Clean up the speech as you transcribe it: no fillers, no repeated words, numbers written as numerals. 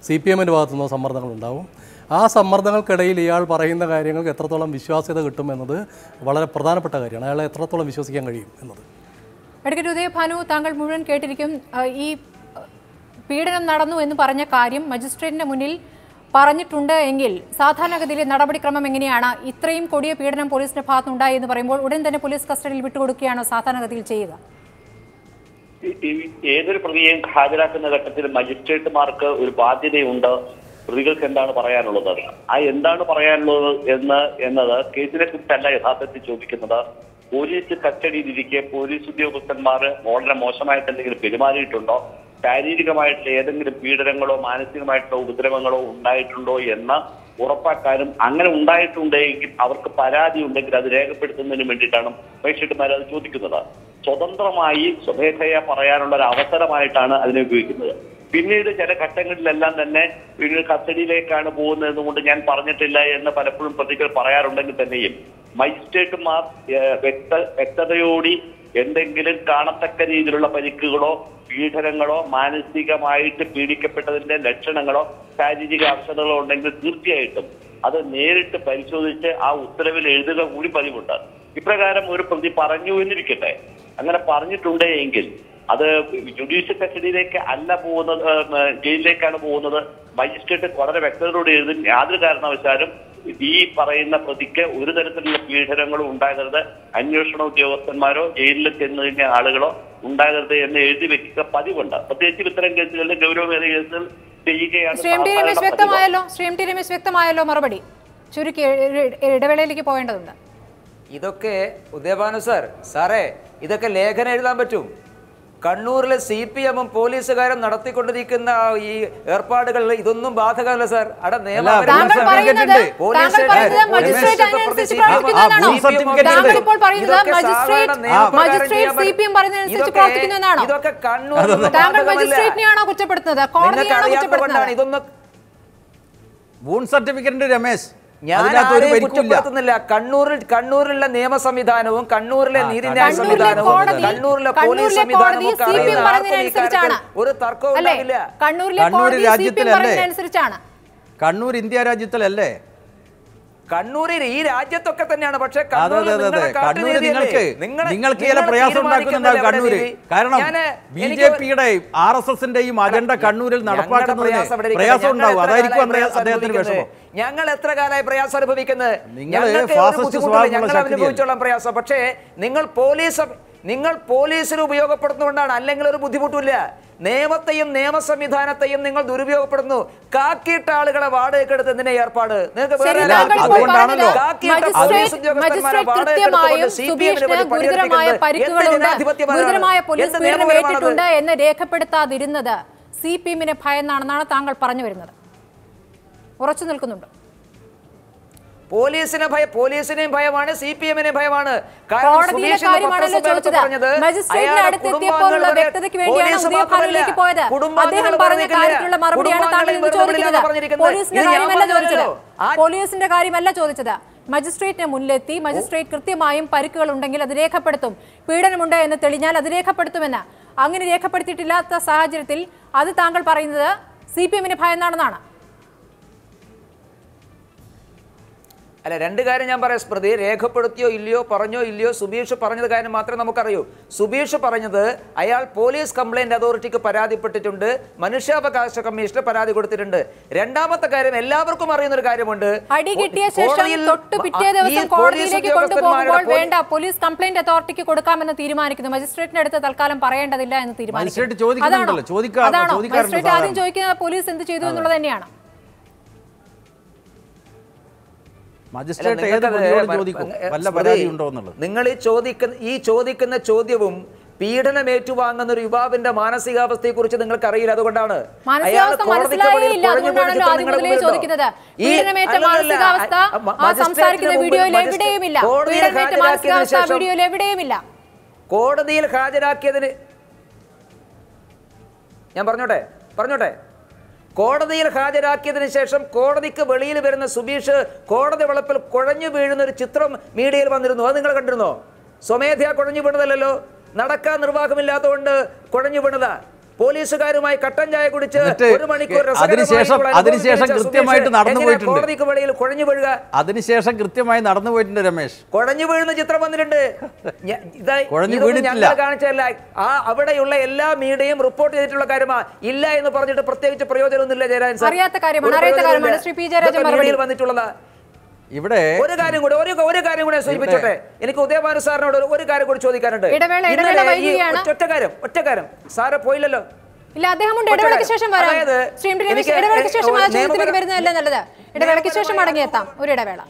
CPM-ന്റെ ഭാഗത്തുനിന്ന് സമ്മർദ്ദങ്ങളുണ്ടാവും. ആ സമ്മർദ്ദങ്ങൾക്കിടയിൽ ഇയാൾ പറയുന്ന കാര്യങ്ങൾക്ക് എത്രത്തോളം വിശ്വാസ്യത കിട്ടുമെന്നത് വളരെ പ്രധാനപ്പെട്ട കാര്യമാണ്. അയാളെ എത്രത്തോളം വിശ്വസിക്കാൻ കഴിയും എന്നത്. അഡ്വക്കേറ്റ് ഉദയഭാനു, താങ്കൾ മുഴുവൻ കേട്ടിരിക്കും. ഈ പീഡനം നടന്നു എന്ന് പറഞ്ഞ കാര്യം മജിസ്ട്രേറ്റിന്റെ മുന്നിൽ പറഞ്ഞിട്ടുണ്ട് എങ്കിൽ സാധാരണഗതിയിലെ നടപടിക്രമം എങ്ങനെയാണ്? ഇത്രയും കൊടിയ പീഡനം പോലീസിന്റെ ഭാഗത്തുണ്ടായി എന്ന് പറയുമ്പോൾ ഉടൻ തന്നെ പോലീസ് കസ്റ്റഡിയിൽ വിട്ടുകൊടുക്കുകയാണോ സാധാരണഗതിയിൽ ചെയ്യുക? ഏതൊരു പ്രതിയെയും ഹാജരാക്കുന്ന ഘട്ടത്തിൽ മജിസ്ട്രേറ്റുമാർക്ക് ഒരു ബാധ്യതയുണ്ട്. പ്രതികൾക്ക് എന്താണ് പറയാനുള്ളത്, എന്താണ് പറയാനുള്ളത് എന്നത് കേസിനെ കുറിച്ചല്ല യഥാർത്ഥത്തിൽ ചോദിക്കുന്നത്. പോലീസ് കസ്റ്റഡിയിലിരിക്കെ പോലീസ് ഉദ്യോഗസ്ഥന്മാർ വളരെ മോശമായിട്ട് എന്തെങ്കിലും പെരുമാറിയിട്ടുണ്ടോ, ശാരീരികമായിട്ടുള്ള ഏതെങ്കിലും പീഡനങ്ങളോ മാനസികമായിട്ടുള്ള ഉപദ്രവങ്ങളോ ഉണ്ടായിട്ടുണ്ടോ എന്ന് ഉറപ്പാക്കാനും അങ്ങനെ ഉണ്ടായിട്ടുണ്ടെങ്കിൽ അവർക്ക് പരാതി ഉണ്ടെങ്കിൽ അത് രേഖപ്പെടുത്തുന്നതിന് വേണ്ടിയിട്ടാണ് മജിസ്ട്രേറ്റുമാർ അത് ചോദിക്കുന്നത്. സ്വതന്ത്രമായി സ്വമേധയാ പറയാനുള്ള ഒരു അവസരമായിട്ടാണ് അതിനെ ഉപയോഗിക്കുന്നത്. പിന്നീട് ചില ഘട്ടങ്ങളിലെല്ലാം തന്നെ പിന്നീട് കസ്റ്റഡിയിലേക്കാണ് പോകുന്നത് കൊണ്ട് ഞാൻ പറഞ്ഞിട്ടില്ല എന്ന് പലപ്പോഴും പ്രതികൾ പറയാറുണ്ടെങ്കിൽ തന്നെയും മജിസ്ട്രേറ്റുമാർ വ്യക്തതയോടി എന്തെങ്കിലും കാണത്തക്ക രീതിയിലുള്ള പരിക്കുകളോ പീഡനങ്ങളോ മാനസികമായിട്ട് പീഡിക്കപ്പെട്ടതിന്റെ ലക്ഷണങ്ങളോ ശാരീരിക അവശതകളോ ഉണ്ടെങ്കിൽ തീർച്ചയായിട്ടും അത് നേരിട്ട് പരിശോധിച്ച് ആ ഉത്തരവിൽ എഴുതുക കൂടി പതിവുണ്ട്. ഇപ്രകാരം ഒരു പ്രതി പറഞ്ഞു എന്നിരിക്കട്ടെ, അങ്ങനെ പറഞ്ഞിട്ടുണ്ടെങ്കിൽ അത് ജുഡീഷ്യൽ കസ്റ്റഡിയിലേക്ക് അല്ല പോകുന്നത്, ജയിലിലേക്കാണ് പോകുന്നത്. മജിസ്ട്രേറ്റ് വളരെ വ്യക്തതയോടെ എഴുതും യാതൊരു കാരണവശാലും ഈ പറയുന്ന പ്രതിക്ക് ഒരു തരത്തിലുള്ള പീഡനങ്ങളും ഉണ്ടാകരുത്, അന്വേഷണ ഉദ്യോഗസ്ഥന്മാരോ ജയിലിൽ ചെന്ന് കഴിഞ്ഞ ആളുകളോ ഉണ്ടാകരുത് എന്ന് എഴുതി വെക്കുക പതിവുണ്ട്. പ്രത്യേകിച്ച് ഇത്തരം കേസുകളിൽ ഗൗരവമേറിയ കേസുകൾ ചെയ്യുകയാണ്. വ്യക്തമായല്ലോ മറുപടി. ചുരുക്കി ഇടവേളയിലേക്ക് പോകേണ്ടതുണ്ട്. ഇതൊക്കെ ഉദയഭാനു സാറേ ഇതൊക്കെ ലേഖനം എഴുതാൻ പറ്റും. കണ്ണൂരിലെ CPM-ഉം പോലീസുകാരും നടത്തിക്കൊണ്ടിരിക്കുന്ന ഈ ഏർപ്പാടുകൾ ഇതൊന്നും ബാധകമല്ല സാർ. അവിടെ ഇതൊക്കെ ഇതൊന്നും വൂൺ സർട്ടിഫിക്കറ്റ് രമേശ് കുറ്റപ്പെടുത്തുന്നില്ല. കണ്ണൂരിലുള്ള നിയമ സംവിധാനവും കണ്ണൂരിലെ നീതിന്യായ സംവിധാനവും കണ്ണൂരിലെ പോലീസ് സംവിധാനവും ഒരു തർക്കവും ഉണ്ടാവില്ല. കണ്ണൂർ രാജ്യത്തിലല്ലേ? കണ്ണൂർ ഇന്ത്യ രാജ്യത്തിലല്ലേ? കണ്ണൂരിൽ ഈ രാജ്യത്തൊക്കെ തന്നെയാണ്. പക്ഷെ നിങ്ങൾക്ക് ചില പ്രയാസം ഉണ്ടാക്കുന്നുണ്ടാവും കണ്ണൂര്. കാരണം BJP-യുടെ RSS-ന്റെയും അജണ്ട കണ്ണൂരിൽ നടപ്പാക്കുന്നതിന് പ്രയാസം ഉണ്ടാവും. അതായിരിക്കും അദ്ദേഹത്തിന് വിഷമം. ഞങ്ങൾ എത്ര കാലമായി പ്രയാസം അനുഭവിക്കുന്നത്? ഞങ്ങൾ അനുഭവിച്ചോളാം പ്രയാസം. പക്ഷേ നിങ്ങൾ പോലീസിന് ഉപയോഗപ്പെടുത്തുന്നതുകൊണ്ടാണ്, അല്ലെങ്കിൽ ഒരു ബുദ്ധിമുട്ടില്ല. നിയമത്തെയും നിയമ സംവിധാനത്തെയും നിങ്ങൾ ദുരുപയോഗപ്പെടുന്നു. കാക്കിയിട്ട ആളുകളെ വാടകയ്ക്ക് എടുത്ത് എന്തിനാ ഏർപ്പാട്? എന്ന് രേഖപ്പെടുത്താതിരുന്നത് CPM-നെ ഭയന്നാണെന്നാണ് താങ്കൾ പറഞ്ഞു വരുന്നത്. ഉറച്ചു നിൽക്കുന്നുണ്ട്. പോലീസിനെയും ഭയമാണ്, CPM-നെയും ഭയമാണ്. പോലീസിന്റെ കാര്യമല്ല ചോദിച്ചത്. മജിസ്ട്രേറ്റിനെ മുന്നിലെത്തി മജിസ്ട്രേറ്റ് കൃത്യമായും പരിക്കുകൾ ഉണ്ടെങ്കിൽ അത് രേഖപ്പെടുത്തും, പീഡനമുണ്ട് എന്ന് തെളിഞ്ഞാൽ അത് രേഖപ്പെടുത്തുമെന്ന്. അങ്ങനെ രേഖപ്പെടുത്തിയിട്ടില്ലാത്ത സാഹചര്യത്തിൽ അത് താങ്കൾ പറയുന്നത് CPM-നെ ഭയന്നാണെന്നാണ്. അല്ല, രണ്ട് കാര്യം ഞാൻ പറയാം. സ്മൃതി രേഖപ്പെടുത്തിയോ ഇല്ലയോ, പറഞ്ഞോ ഇല്ലയോ, സുബീഷ് പറഞ്ഞത് കാര്യം മാത്രമേ നമുക്കറിയൂ. സുബീഷ് പറഞ്ഞത് അയാൾ പോലീസ് കംപ്ലൈന്റ് അതോറിറ്റിക്ക് പരാതിപ്പെട്ടിട്ടുണ്ട്, മനുഷ്യാവകാശ കമ്മീഷന് പരാതി കൊടുത്തിട്ടുണ്ട്. രണ്ടാമത്തെ കാര്യം എല്ലാവർക്കും അറിയുന്ന ഒരു കാര്യമുണ്ട്. വേണ്ട, പോലീസ് കംപ്ലൈന്റ് അതോറിറ്റിക്ക് കൊടുക്കാമെന്ന് തീരുമാനിക്കുന്നു. മജിസ്ട്രേറ്റിന്റെ അടുത്ത് തൽക്കാലം പറയേണ്ടതില്ല എന്ന് തീരുമാനിക്കുന്നു. അതാണോ മജിസ്ട്രേറ്റ് ആദ്യം ചോദിക്കുന്നത്? പോലീസ് എന്ത് ചെയ്തു എന്നുള്ളത് തന്നെയാണ്. നിങ്ങൾ ഈ ചോദിക്കുന്ന ചോദ്യവും പീഡനം ഏറ്റുവാങ്ങുന്ന ഒരു യുവാവിന്റെ മാനസികാവസ്ഥയെ കുറിച്ച് നിങ്ങൾക്ക് അറിയില്ല. അതുകൊണ്ടാണ് കോടതിയിൽ ഹാജരാക്കിയതിന് ഞാൻ പറഞ്ഞോട്ടെ കോടതിയിൽ ഹാജരാക്കിയതിനു ശേഷം കോടതിക്ക് വെളിയിൽ വരുന്ന സുബീഷ് കോടതി വളപ്പിൽ കുഴഞ്ഞു വീഴുന്ന ഒരു ചിത്രം മീഡിയയിൽ വന്നിരുന്നു. അത് നിങ്ങൾ കണ്ടിരുന്നോ? സ്വമേധയാ കുഴഞ്ഞു വീണതല്ലോ, നടക്കാൻ നിർവാഹമില്ലാത്തതുകൊണ്ട് കുഴഞ്ഞു വീണതാ. പോലീസുകാരുമായി കട്ടൻ ചായ കുടിച്ച് ഒരു മണിക്കൂർ അതിനുശേഷം കൃത്യമായിട്ട് നടന്നു പോയിട്ടുണ്ട്. കോടതിക്ക് വെളിയിൽ കുഴഞ്ഞു വീഴുക, അതിനുശേഷം കൃത്യമായി നടന്നു പോയിട്ടുണ്ട് രമേശ്. കുഴഞ്ഞു വീഴുന്ന ചിത്രം വന്നിട്ടുണ്ട്. വീണിട്ടില്ല. കാണിച്ചല്ല, ആ അവിടെയുള്ള എല്ലാ മീഡിയയും റിപ്പോർട്ട് ചെയ്തിട്ടുള്ള കാര്യമാണ്. ഇല്ല എന്ന് പറഞ്ഞിട്ട് പ്രത്യേകിച്ച് പ്രയോജനമൊന്നുമില്ല. ജയരാജൻ സാർ വന്നിട്ടുള്ളത് ഇവിടെ ഒരു കാര്യം കൂടെ സൂചിപ്പിച്ചോട്ടെ. എനിക്ക് ഉദയഭാനു സാറിനോട് ഒരു കാര്യം കൂടി ചോദിക്കാനുണ്ട്. ഒറ്റ കാര്യം സാറ് പോയില്ലല്ലോ. ഇല്ല, അദ്ദേഹം ഇടവേളയ്ക്ക് ശേഷം വരാം. ഇടവേളയ്ക്ക് ശേഷം ആ ചോദ്യത്തിലേക്ക് വരുന്നതല്ലേ നല്ലത്. ഇടവേളയ്ക്ക് ശേഷം മടങ്ങിയെത്താം. ഒരു ഇടവേള.